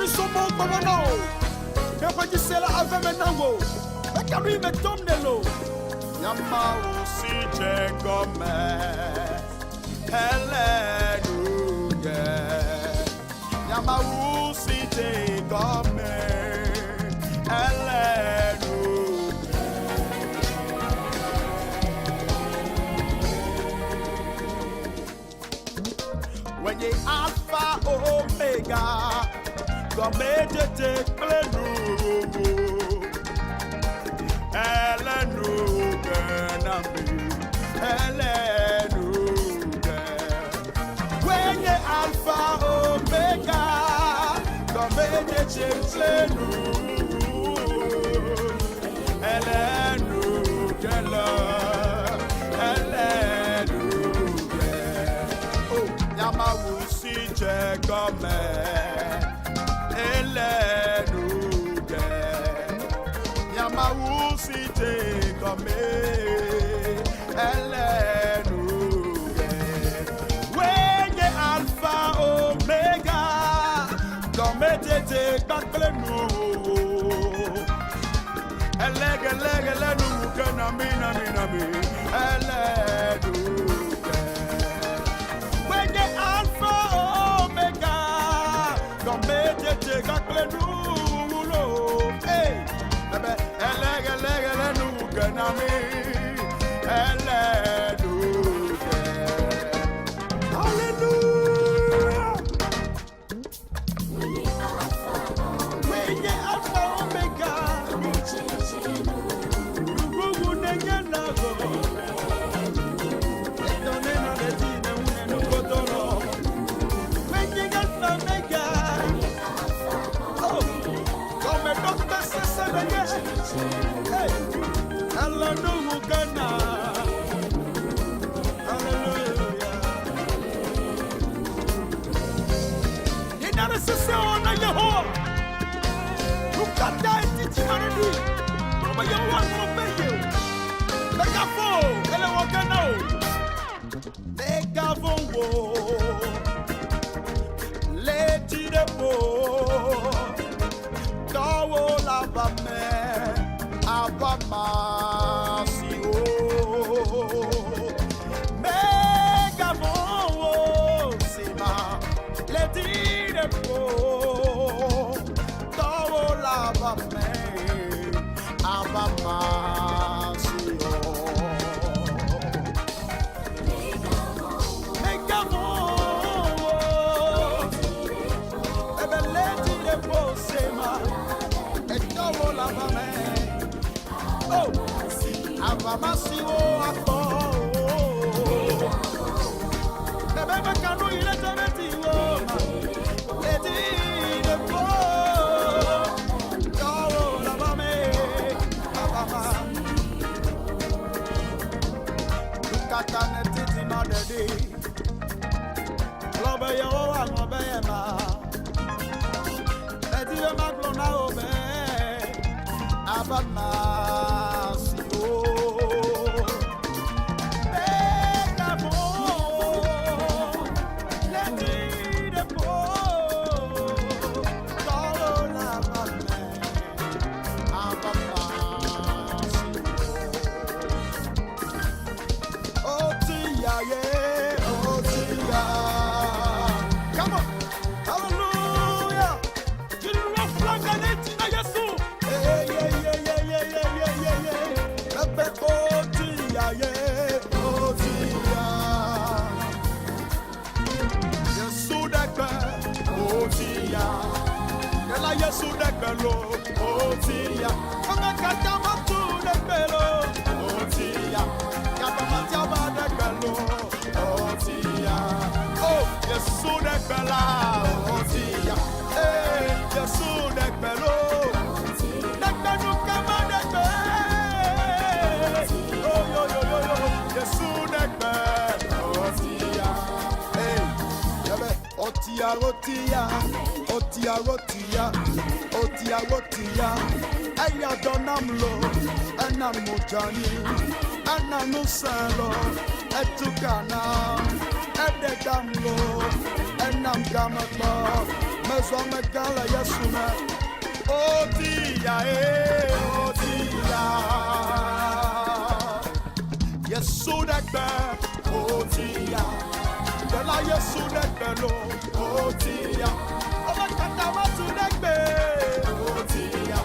somos como no. Que pode ser a ave menango. É que a mim me tomnelo. Yamau si che come. Hallelujah. Yamau si che come. When you Alpha Omega, God made you take when you Alpha Omega, God made you take Come, Hallelujah. Yamausi te come, Hallelujah. When you Alpha Omega, come te back le nu. Hallelujah, nami. Hallelujah. When you Alpha Otia, Aya Donamlo, Anamujani, Ananusalo, Etukana, the gamlo, and I'm gamma, Mesomagala Yasuna. Oh dear, oh dear. Yes, so that bad, oh dear. The liar so that bello, oh dear. Oh, I can't have to that bed, oh dear.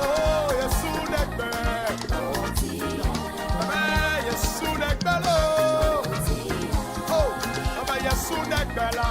Oh, yes, so that bed, oh dear. Yes, so that bello. Oh, yes, so that bella.